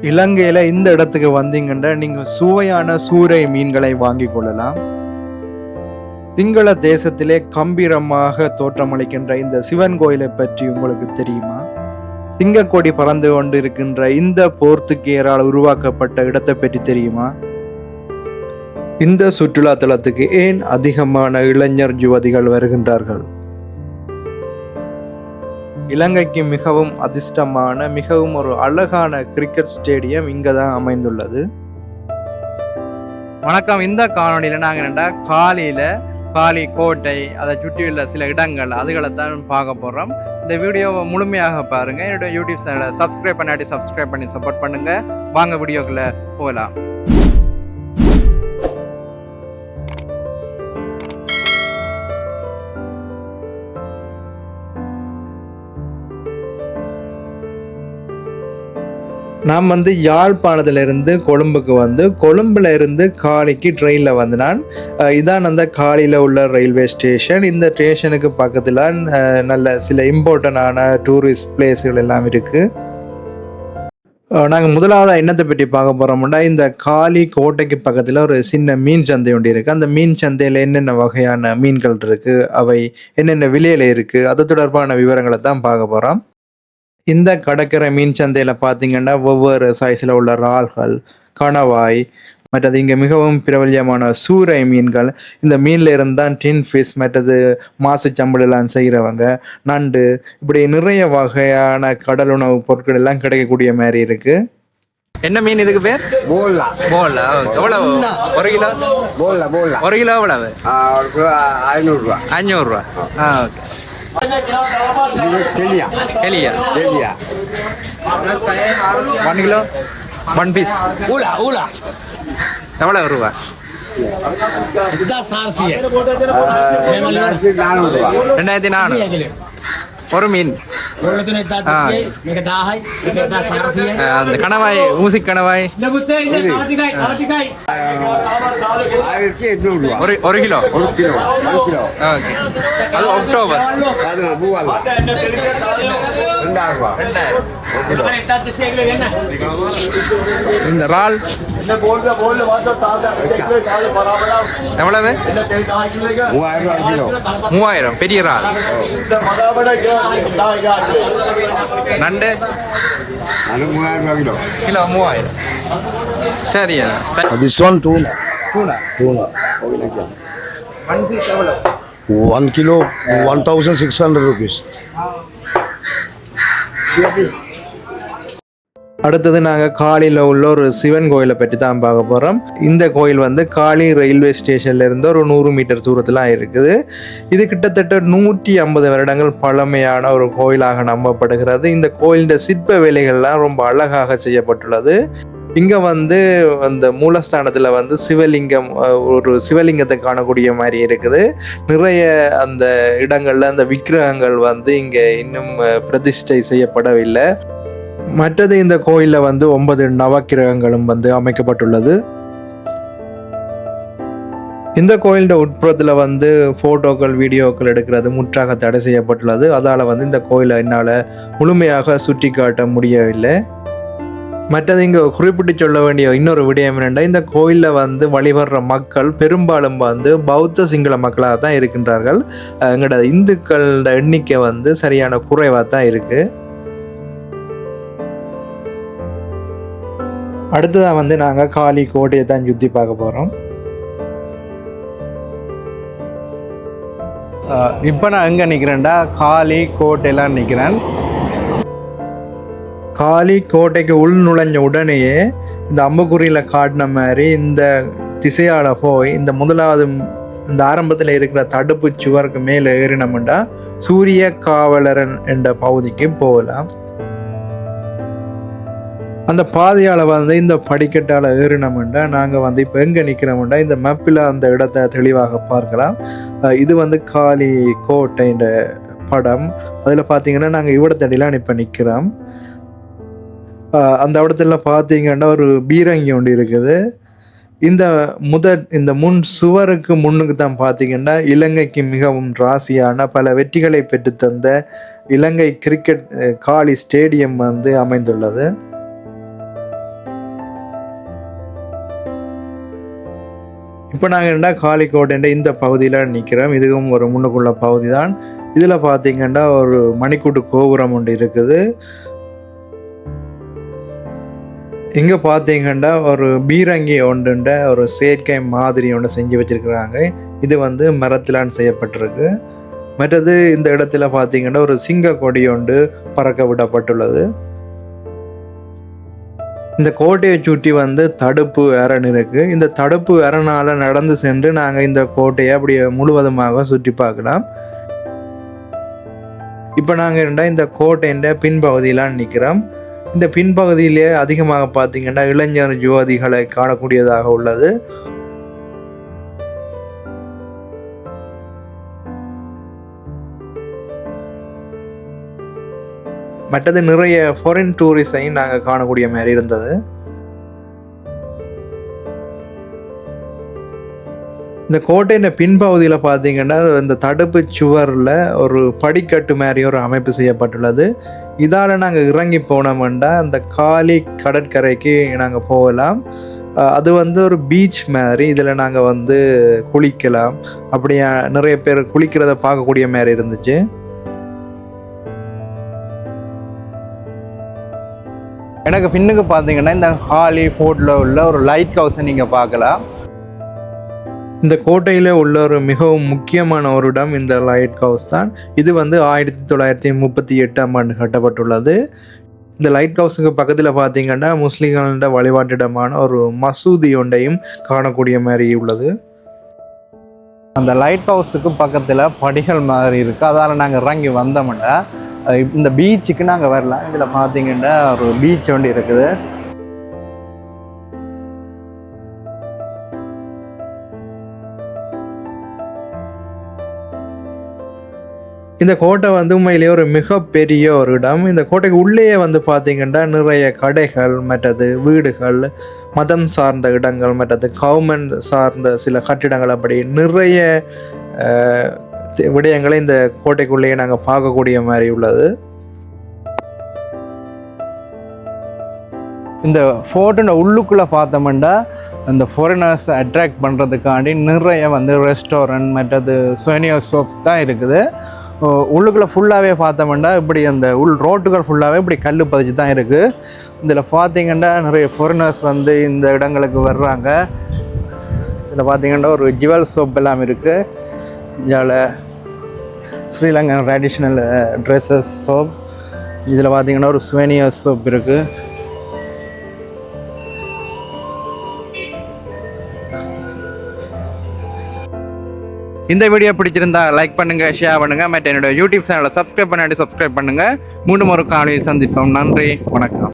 இலங்கையில இந்த இடத்துக்கு வந்தீங்கன்னா நீங்க சுவையான சூறை மீன்களை வாங்கி கொள்ளலாம். சிங்கள தேசத்திலே கம்பீரமாக தோற்றமளிக்கின்ற இந்த சிவன் கோயிலை பற்றி உங்களுக்கு தெரியுமா? சிங்கக்கொடி பறந்து கொண்டு இருக்கின்ற இந்த போர்த்துகேயரால் உருவாக்கப்பட்ட இடத்தை பற்றி தெரியுமா? இந்த சுற்றுலா தலத்துக்கு ஏன் அதிகமான இளைஞர் யுவதிகள் வருகின்றார்கள்? இலங்கைக்கு மிகவும் அதிர்ஷ்டமான மிகவும் ஒரு அழகான கிரிக்கெட் ஸ்டேடியம் இங்கே தான் அமைந்துள்ளது. வணக்கம். இந்த காணொலியில் நாங்கள் என்னென்னா காலி கோட்டை அதை சுற்றியுள்ள சில இடங்கள் அதுகளை தான் பார்க்க போகிறோம். இந்த வீடியோவை முழுமையாக பாருங்கள். என்னோட யூடியூப் சேனலை சப்ஸ்கிரைப் பண்ணி சப்போர்ட் பண்ணுங்கள். வாங்க வீடியோக்குள்ளே போகலாம். நான் யாழ்ப்பாணத்திலிருந்து கொழும்புக்கு கொழும்புல இருந்து காலிக்கு ட்ரெயினில் நான் இதான் அந்த காலியில் உள்ள ரயில்வே ஸ்டேஷன். இந்த ஸ்டேஷனுக்கு பக்கத்தில் நல்ல சில இம்பார்ட்டண்டான டூரிஸ்ட் பிளேஸ்கள் எல்லாம் இருக்குது. நாங்கள் முதலாவது என்னத்தை பற்றி பார்க்க போகிறோம்னா, இந்த காலி கோட்டைக்கு பக்கத்தில் ஒரு சின்ன மீன் சந்தை ஒன்று இருக்குது. அந்த மீன் சந்தையில் என்னென்ன வகையான மீன்கள் இருக்குது, அவை என்னென்ன விலையில் இருக்குது, அது தொடர்பான விவரங்களை தான் பார்க்க போகிறோம். இந்த கடற்கரை மீன் சந்தையில் பார்த்தீங்கன்னா ஒவ்வொரு சைஸில் உள்ள இறால்கள், கணவாய், மற்றது இங்கே மிகவும் பிரபல்யமான சூறை மீன்கள். இந்த மீனில் இருந்தால் டின் ஃபிஷ், மற்றது மாசு சம்பளெல்லாம் செய்கிறவங்க, நண்டு, இப்படி நிறைய வகையான கடல் உணவு பொருட்கள் எல்லாம் கிடைக்கக்கூடிய மாதிரி இருக்குது. என்ன மீன் இதுக்கு பேர்? போல்லா. எவ்வளவு ஒரு கிலோ? ஒரு கிலோ எவ்வளவு? 500 500. Okay. Kelia. 1 kilo, 1 piece. Ula. எவ்வளவு ரூபா? $2400 ஒரு மீன். அந்த கணவாய், ஊசி கணவாய் ஒரு கிலோ. அது ஒக்டோபஸ். இந்த இறால் எவ்வளவு? 3000 பெரிய இறால். நண்டு கிலோ 3000. சரியா? This one tuna. 1 piece எவ்வளவு? 1 kilo 1600 rupees. அடுத்தது நாங்கள் காலியில் உள்ள ஒரு சிவன் கோயிலை பற்றி தான் பார்க்க போகிறோம். இந்த கோயில் காலி ரயில்வே ஸ்டேஷன்ல இருந்து ஒரு 100 மீட்டர் தூரத்தில் இருக்குது. இது கிட்டத்தட்ட 150 வருடங்கள் பழமையான ஒரு கோயிலாக நம்பப்படுகிறது. இந்த கோயிலின் சிற்ப வேலைகள்லாம் ரொம்ப அழகாக செய்யப்பட்டுள்ளது. இங்கே அந்த மூலஸ்தானத்தில் சிவலிங்கம், ஒரு சிவலிங்கத்தை காணக்கூடிய மாதிரி இருக்குது. நிறைய அந்த இடங்களில் அந்த விக்கிரகங்கள் இங்கே இன்னும் பிரதிஷ்டை செய்யப்படவில்லை. மற்றது இந்த கோயிலில் 9 நவக்கிரகங்களும் அமைக்கப்பட்டுள்ளது. இந்த கோயிலோட உட்புறத்தில் ஃபோட்டோக்கள், வீடியோக்கள் எடுக்கிறது முற்றாக தடை செய்யப்பட்டுள்ளது. அதால் இந்த கோயிலை என்னால் முழுமையாக சுற்றி காட்ட முடியவில்லை. மற்றது இங்கே குறிப்பிட்டு சொல்ல வேண்டிய இன்னொரு விடயம் என்னென்னா, இந்த கோயிலில் வழிபடுற மக்கள் பெரும்பாலும் பௌத்த சிங்கள மக்களாக தான் இருக்கின்றார்கள். எங்களோட இந்துக்களோட எண்ணிக்கை சரியான குறைவாக தான் இருக்குது. அடுத்ததாக நாங்கள் காலி கோட்டையை தான் சுற்றி பார்க்க போகிறோம். இப்போ நான் எங்கே நிற்கிறேன்டா, காலி கோட்டையெல்லாம் நிற்கிறேன். காலி கோட்டைக்கு உள் நுழைஞ்ச உடனேயே இந்த அம்புக்குறியில் காட்டின மாதிரி இந்த திசையால் போய் இந்த முதலாவது இந்த ஆரம்பத்தில் இருக்கிற தடுப்பு சுவருக்கு மேலே ஏறினோம்னா சூரிய காவலரன் என்ற பகுதிக்கு போகலாம். அந்த பாதையால் இந்த படிக்கட்டால் ஏறினோம்னா நாங்கள் இப்போ எங்கே நிற்கிறோம்னா இந்த மேப்பில் அந்த இடத்த தெளிவாக பார்க்கலாம். இது காலி கோட்டைன்ற படம். அதில் பார்த்தீங்கன்னா நாங்கள் இவ்விடத்தடிலாம் இப்போ நிற்கிறோம். அந்த இடத்துல பார்த்தீங்கன்னா ஒரு பீரங்கி ஒன்று இருக்குது. இந்த முன் சுவருக்கு முன்னுக்கு தான் பார்த்தீங்கன்னா இலங்கைக்கு மிகவும் ராசியான பல வெற்றிகளை பெற்றுத்தந்த இலங்கை கிரிக்கெட் காலி ஸ்டேடியம் அமைந்துள்ளது. இப்போ நாங்கள் என்ன காலிக்கோட்டை இந்த பகுதியில் நிற்கிறோம். இதுவும் ஒரு முன்னுக்குள்ள பகுதி தான். இதில் பார்த்தீங்கன்னா ஒரு மணிக்கூட்டு கோபுரம் ஒன்று இருக்குது. இங்கே பார்த்தீங்கன்னா ஒரு பீரங்கி ஒன்றுண்ட ஒரு செயற்கை மாதிரி ஒன்று செஞ்சு வச்சுருக்குறாங்க. இது வந்து மரத்திலான் செய்யப்பட்டிருக்கு. மற்றது இந்த இடத்துல பார்த்தீங்கன்னா ஒரு சிங்க கொடி ஒன்று பறக்க விடப்பட்டுள்ளது. இந்த கோட்டையை சுற்றி வந்து தடுப்பு அரண் இருக்கு. இந்த தடுப்பு அரணால நடந்து சென்று நாங்கள் இந்த கோட்டையை அப்படியே முழுவதுமாக சுற்றி பார்க்கலாம். இப்போ நாங்கள் இந்த கோட்டையின் பின்பகுதியிலாம் நிற்கிறோம். இந்த பின்பகுதியிலே அதிகமாக பார்த்தீங்கன்னா இளைஞர் ஜோதிகளை காணக்கூடியதாக உள்ளது. மற்றது நிறைய ஃபாரின் டூரிஸ்டையும் நாங்கள் காணக்கூடிய மாதிரி இருந்தது. இந்த கோட்டையின் பின்பகுதியில் பார்த்தீங்கன்னா இந்த தடுப்பு சுவரில் ஒரு படிக்கட்டு மாதிரி ஒரு அமைப்பு செய்யப்பட்டுள்ளது. இதால் நாங்கள் இறங்கி போனோம்னா அந்த காலி கடற்கரைக்கு நாங்கள் போகலாம். அது வந்து ஒரு பீச் மாதிரி. இதில் நாங்கள் வந்து குளிக்கலாம். அப்படியே நிறைய பேர் குளிக்கிறத பார்க்கக்கூடிய மாதிரி இருந்துச்சு. எனக்கு பின்னுக்கு பார்த்தீங்கன்னா இந்த ஹாலி ஃபோர்ட்டில் உள்ள ஒரு லைட் ஹவுஸை நீங்கள் பார்க்கலாம். இந்த கோட்டையில் உள்ள ஒரு மிகவும் முக்கியமான ஒரு இடம் இந்த லைட் ஹவுஸ் தான். இது வந்து 1938ஆம் ஆண்டு கட்டப்பட்டுள்ளது. இந்த லைட் ஹவுஸுக்கு பக்கத்தில் பார்த்தீங்கன்னா முஸ்லீம்களோட வழிபாட்டிடமான ஒரு மசூதி ஒன்றையும் காணக்கூடிய மாதிரி உள்ளது. அந்த லைட் ஹவுஸுக்கு பக்கத்தில் படிகள் மாதிரி இருக்குது. அதால் நாங்கள் இறங்கி வந்தோம்னா இந்த பீச்சுக்கு நாங்கள் வரலாம். இதில் பார்த்தீங்கன்னா ஒரு பீச் ஒன்று இருக்குது. இந்த கோட்டை வந்து உண்மையிலேயே ஒரு மிகப்பெரிய ஒரு இடம். இந்த கோட்டைக்கு உள்ளேயே வந்து பார்த்தீங்கன்னா நிறைய கடைகள், மற்றது வீடுகள், மதம் சார்ந்த இடங்கள், மற்றது கவர்மெண்ட் சார்ந்த சில கட்டிடங்கள், அப்படி நிறைய விடயங்களை இந்த கோட்டைக்குள்ளேயே நாங்கள் பார்க்கக்கூடிய மாதிரி உள்ளது. இந்த ஃபோர்ட்டின் உள்ளுக்குள்ளே பார்த்தோம்னா இந்த ஃபாரினர்ஸை அட்ராக்ட் பண்ணுறதுக்காண்டி நிறைய வந்து ரெஸ்டாரண்ட், மற்றது சோனியர் ஷாப்ஸ் தான் இருக்குது. உள்ளுக்குள்ளே ஃபுல்லாகவே பார்த்தோம்னா இப்படி அந்த ரோட்டுகள் ஃபுல்லாகவே இப்படி கல் பதிச்சு தான் இருக்குது. இதில் பார்த்தீங்கன்னா நிறைய ஃபாரினர்ஸ் வந்து இந்த இடங்களுக்கு வர்றாங்க. இதில் பார்த்தீங்கன்னா ஒரு ஜுவல் ஷாப் எல்லாம் இருக்குது. இதில் ஸ்ரீலங்கன் ட்ரெடிஷ்னல் ட்ரெஸ்ஸஸ் ஷாப். இதில் பார்த்தீங்கன்னா ஒரு சுவேனியர் ஷாப் இருக்குது. இந்த வீடியோ பிடிச்சிருந்தா லைக் பண்ணுங்கள், ஷேர் பண்ணுங்கள். மற்ற என்னோட யூடியூப் சேனலை சப்ஸ்கிரைப் பண்ணாட்டி சப்ஸ்கிரைப் பண்ணுங்கள். மீண்டும் ஒரு காலையில் சந்திப்போம். நன்றி, வணக்கம்.